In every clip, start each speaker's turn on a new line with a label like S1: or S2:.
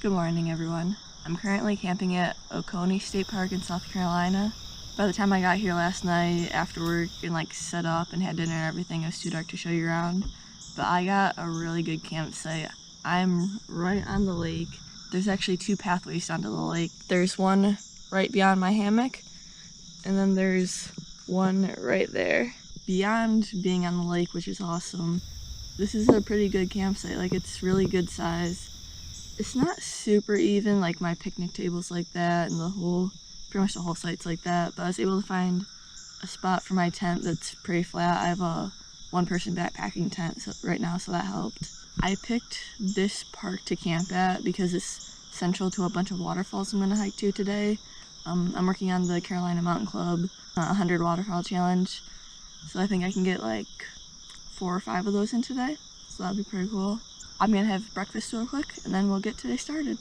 S1: Good morning, everyone. I'm currently camping at Oconee State Park in South Carolina. By the time I got here last night after work and set up and had dinner and everything, it was too dark to show you around. But I got a really good campsite. I'm right on the lake. There's actually two pathways down to the lake. There's one right beyond my hammock, and then there's one right there. Beyond being on the lake, which is awesome, this is a pretty good campsite. It's really good size. It's not super even, like my picnic table's like that and pretty much the whole site's like that, but I was able to find a spot for my tent that's pretty flat. I have a one-person backpacking tent right now, so that helped. I picked this park to camp at because it's central to a bunch of waterfalls I'm going to hike to today. I'm working on the Carolina Mountain Club 100 Waterfall Challenge, so I think I can get 4 or 5 of those in today, so that'll be pretty cool. I'm going to have breakfast real quick, and then we'll get today started.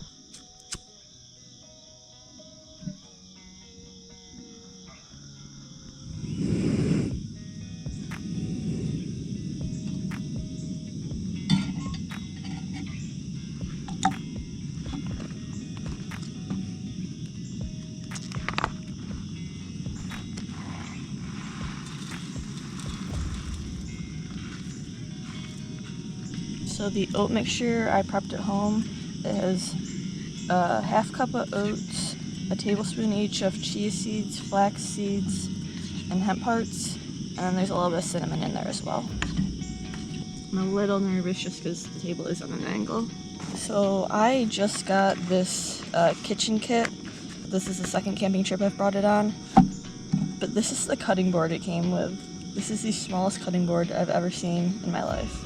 S1: So the oat mixture I prepped at home, it has a half cup of oats, a tablespoon each of chia seeds, flax seeds, and hemp hearts, and then there's a little bit of cinnamon in there as well. I'm a little nervous just because the table is on an angle. So I just got this kitchen kit. This is the second camping trip I've brought it on, but this is the cutting board it came with. This is the smallest cutting board I've ever seen in my life.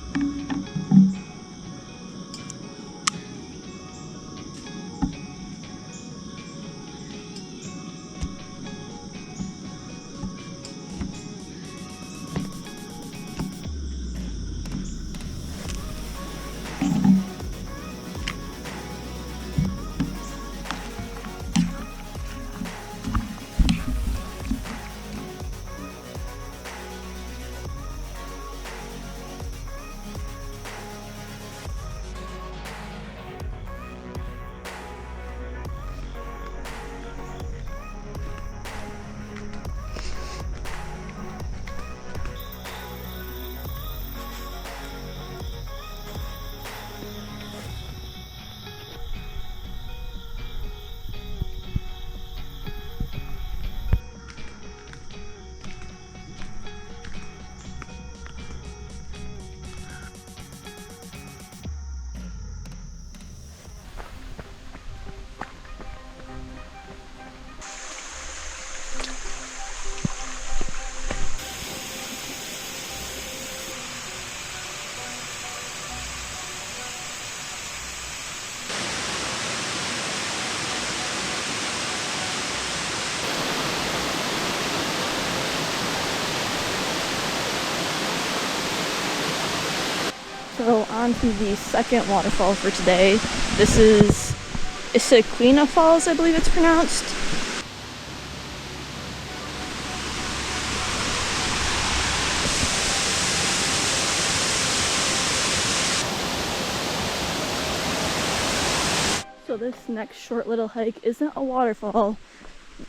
S1: So on to the second waterfall for today. This is Oconee Falls, I believe it's pronounced. So this next short little hike isn't a waterfall,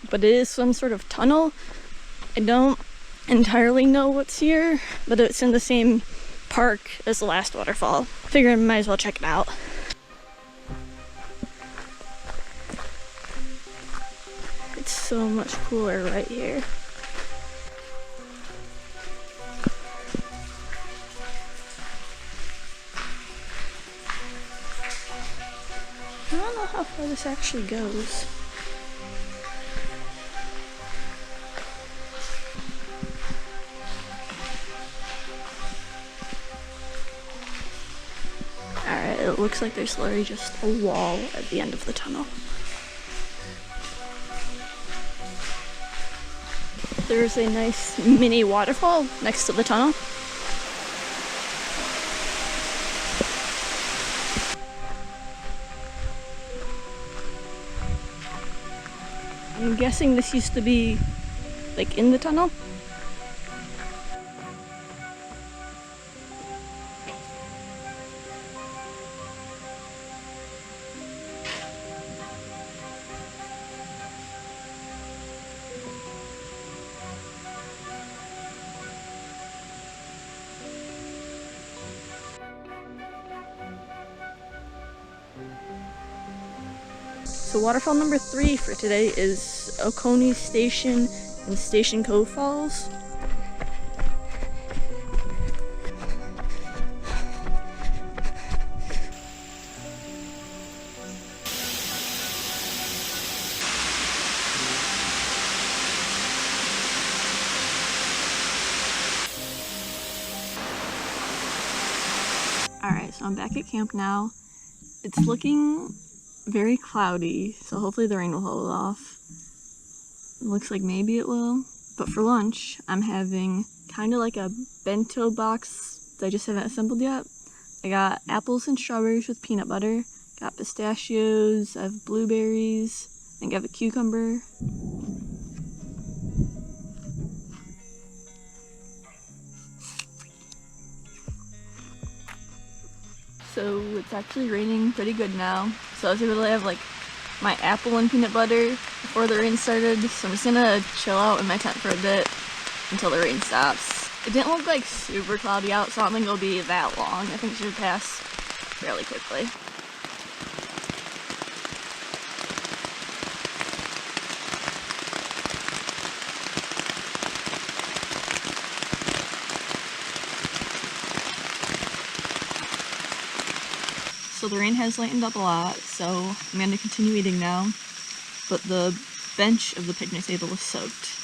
S1: but it is some sort of tunnel. I don't entirely know what's here, but it's in the same park as the last waterfall. Figure I might as well check it out. It's so much cooler right here. I don't know how far this actually goes. Alright, it looks like there's literally just a wall at the end of the tunnel. There's a nice mini waterfall next to the tunnel. I'm guessing this used to be in the tunnel. So waterfall number 3 for today is Oconee Station in Station Cove Falls. Alright, so I'm back at camp now. It's looking very cloudy, so hopefully the rain will hold off. It looks like maybe it will. But for lunch, I'm having kind of like a bento box that I just haven't assembled yet. I got apples and strawberries with peanut butter, got pistachios, I have blueberries, I think I have a cucumber. So it's actually raining pretty good now, so I was able to have like my apple and peanut butter before the rain started, so I'm just gonna chill out in my tent for a bit until the rain stops. It didn't look like super cloudy out, so I don't think it'll be that long. I think it should pass fairly quickly. So the rain has lightened up a lot, so I'm going to continue eating now, but the bench of the picnic table is soaked.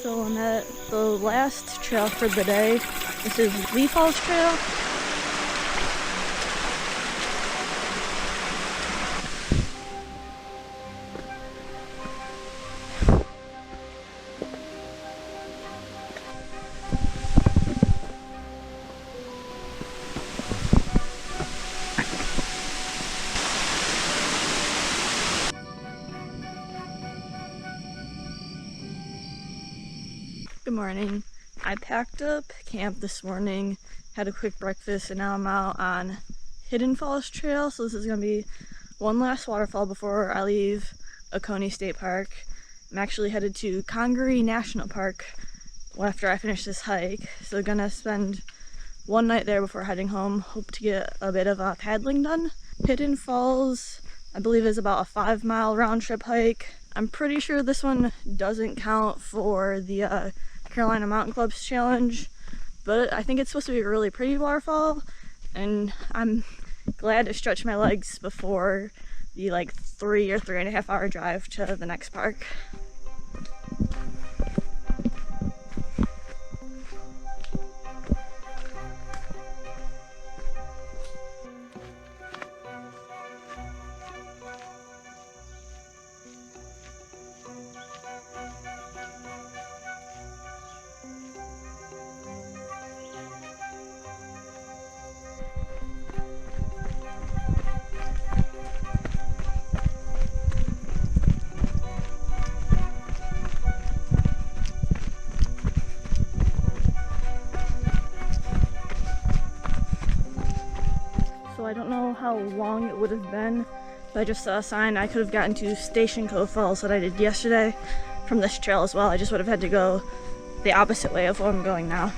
S1: So I'm at the last trail for the day. This is Lee Falls Trail. Good morning. I packed up camp this morning, had a quick breakfast, and now I'm out on Hidden Falls Trail. So this is going to be one last waterfall before I leave Oconee State Park. I'm actually headed to Congaree National Park after I finish this hike. So gonna spend one night there before heading home. Hope to get a bit of paddling done. Hidden Falls, I believe, is about a 5-mile round trip hike. I'm pretty sure this one doesn't count for the Carolina Mountain Club's challenge, but I think it's supposed to be a really pretty waterfall, and I'm glad to stretch my legs before the 3 or 3.5 hour drive to the next park. I don't know how long it would have been, but I just saw a sign I could have gotten to Station Cove Falls that I did yesterday from this trail as well. I just would have had to go the opposite way of where I'm going now.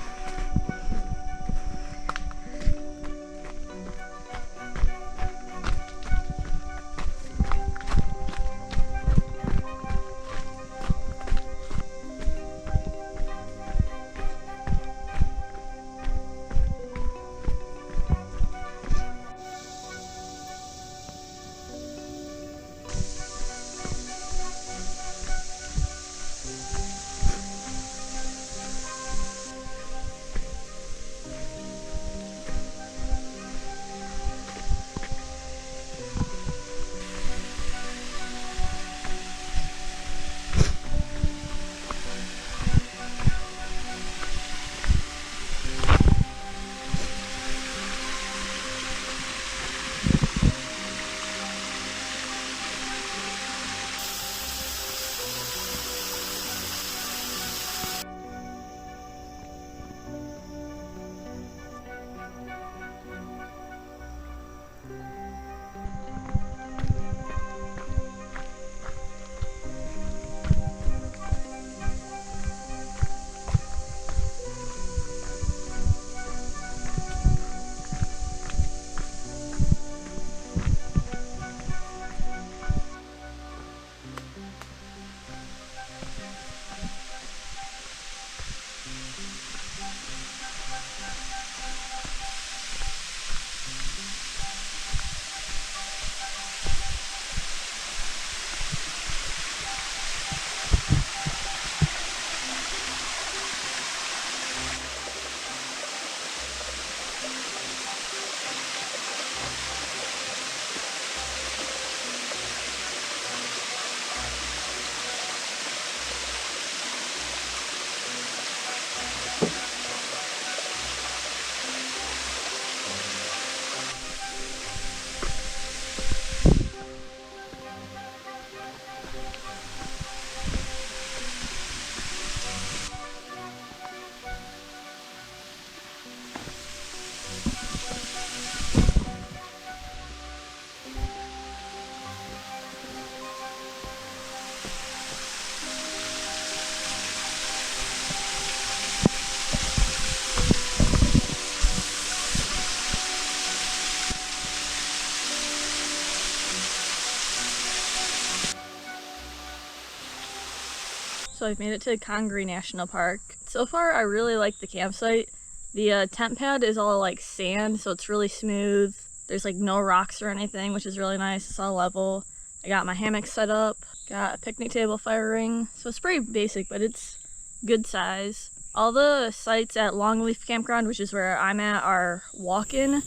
S1: So I've made it to Congaree National Park. So far, I really like the campsite. The tent pad is all like sand, so it's really smooth. There's like no rocks or anything, which is really nice. It's all level. I got my hammock set up, got a picnic table, fire ring. So it's pretty basic, but it's good size. All the sites at Longleaf Campground, which is where I'm at, are walk-in,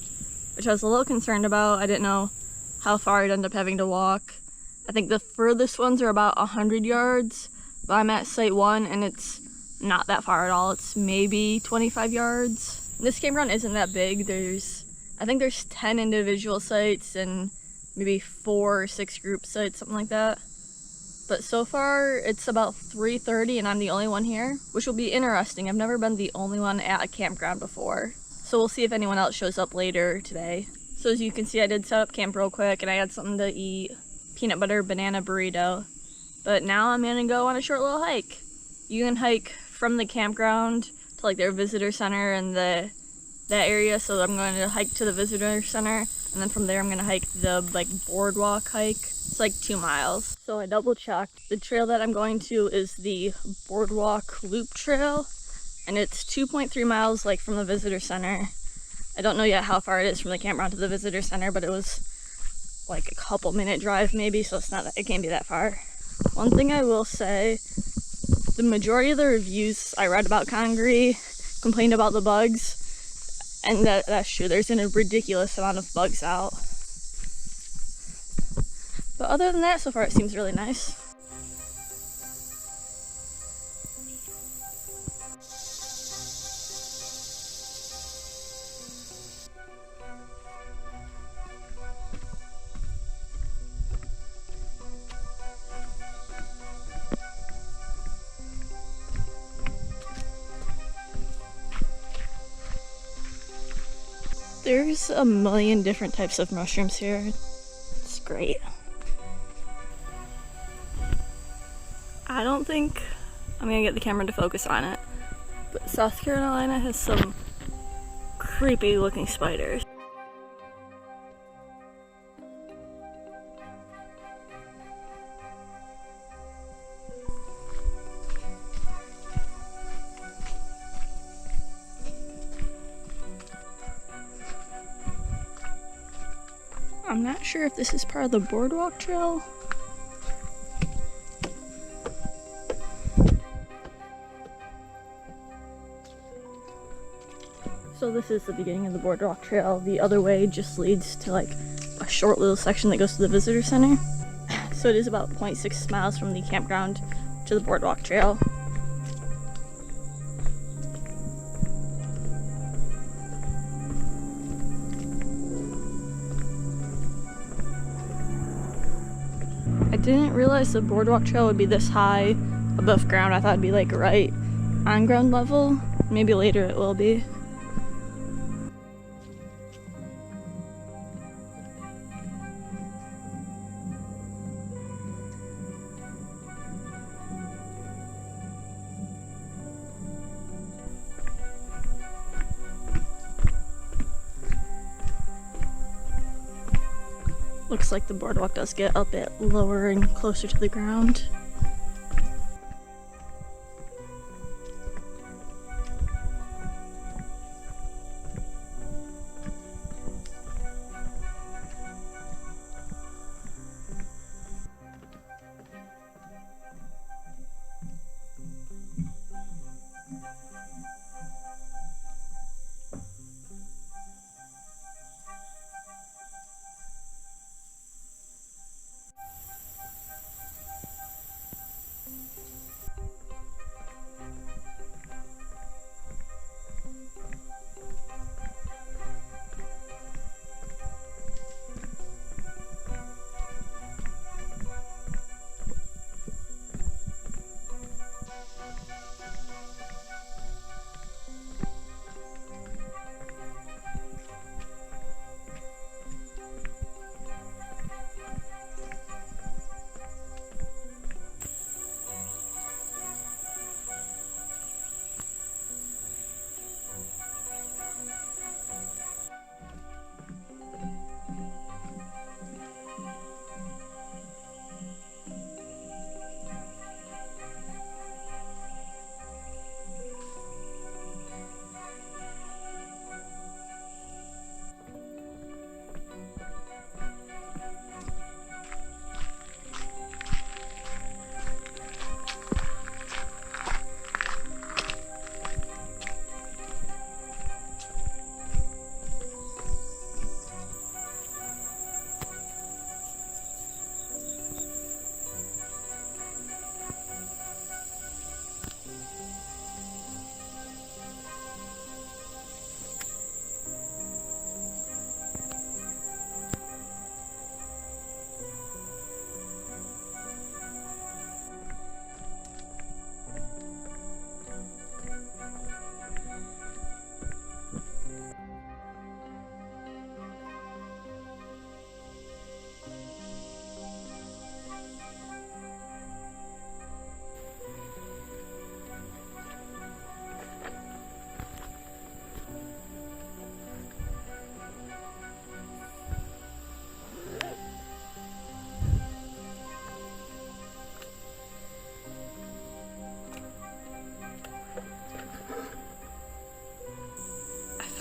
S1: which I was a little concerned about. I didn't know how far I'd end up having to walk. I think the furthest ones are about 100 yards, but I'm at site 1 and it's not that far at all. It's maybe 25 yards. This campground isn't that big. I think there's 10 individual sites and maybe 4 or 6 group sites, something like that. But so far it's about 3:30 and I'm the only one here, which will be interesting. I've never been the only one at a campground before. So we'll see if anyone else shows up later today. So as you can see, I did set up camp real quick and I had something to eat, peanut butter banana burrito. But now I'm gonna go on a short little hike. You can hike from the campground to like their visitor center and that area. So I'm going to hike to the visitor center, and then from there I'm gonna hike the like boardwalk hike. It's like 2 miles. So I double checked. The trail that I'm going to is the boardwalk loop trail, and it's 2.3 miles like from the visitor center. I don't know yet how far it is from the campground to the visitor center, but it was like a couple minute drive maybe, so it can't be that far. One thing I will say, the majority of the reviews I read about Congaree complained about the bugs, and that's true. There's a ridiculous amount of bugs out. But other than that, so far it seems really nice. There's a million different types of mushrooms here. It's great. I don't think I'm gonna get the camera to focus on it, but South Carolina has some creepy looking spiders. I'm not sure if this is part of the boardwalk trail. So this is the beginning of the boardwalk trail. The other way just leads to like a short little section that goes to the visitor center. So it is about 0.6 miles from the campground to the boardwalk trail. I didn't realize the boardwalk trail would be this high above ground. I thought it'd be like right on ground level. Maybe later it will be. Looks like the boardwalk does get a bit lower and closer to the ground.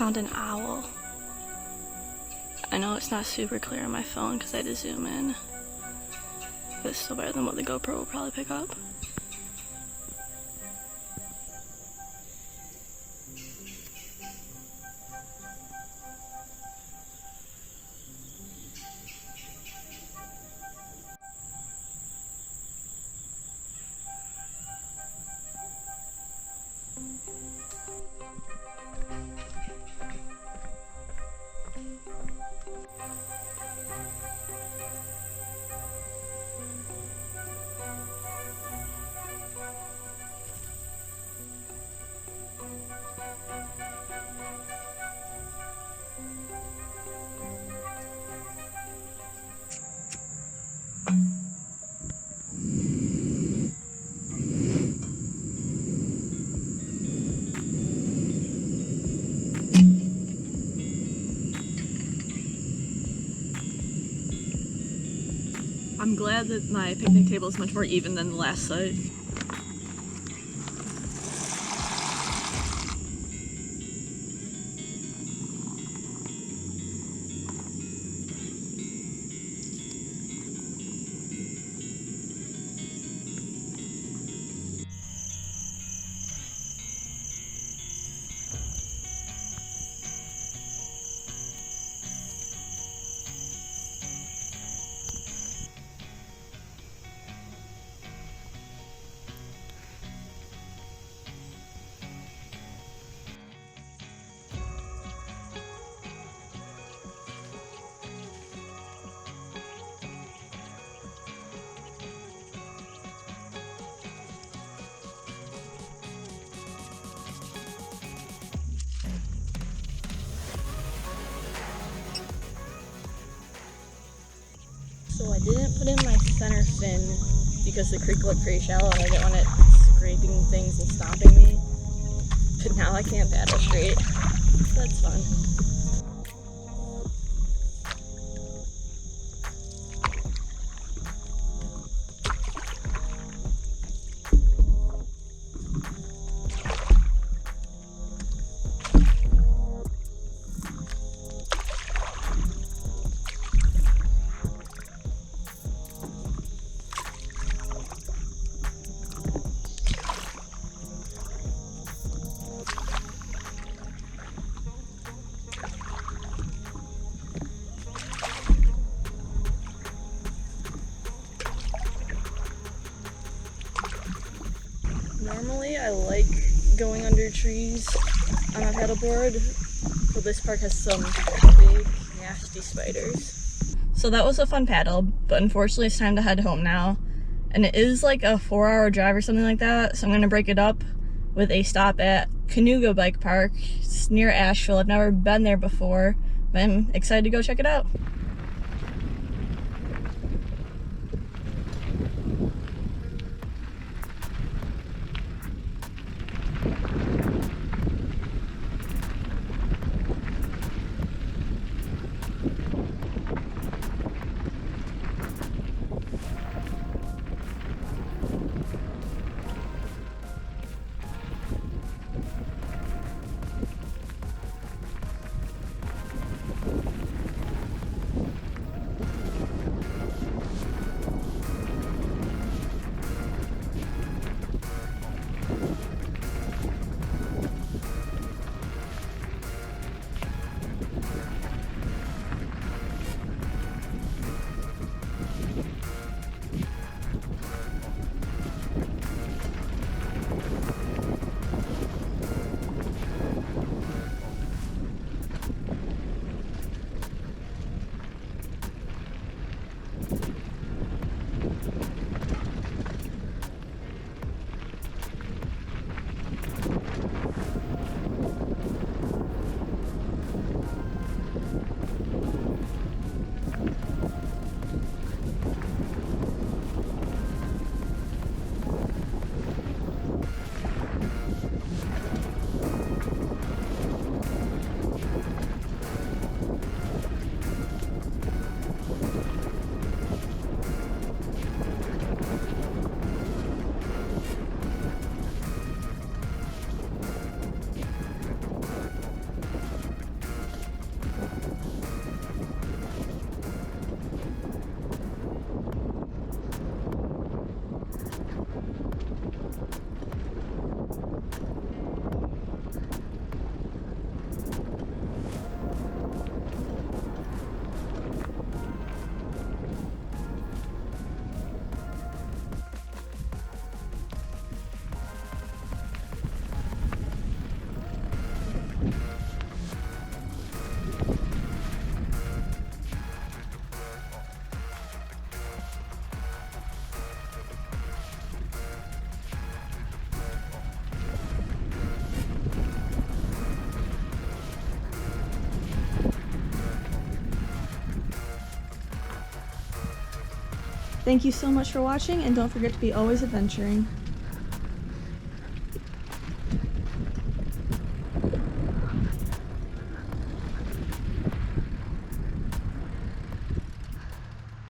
S1: found an owl. I know it's not super clear on my phone because I had to zoom in, but it's still better than what the GoPro will probably pick up. I'm glad that my picnic table is much more even than the last site. So I didn't put in my center fin because the creek looked pretty shallow and I didn't want it scraping things and stopping me. But now I can't paddle straight. That's fun. Normally I like going under trees on a paddleboard, but this park has some big, nasty spiders. So that was a fun paddle, but unfortunately it's time to head home now. And it is like a 4-hour drive or something like that, so I'm going to break it up with a stop at Congaree Bike Park. It's near Asheville. I've never been there before, but I'm excited to go check it out. Thank you so much for watching, and don't forget to be always adventuring.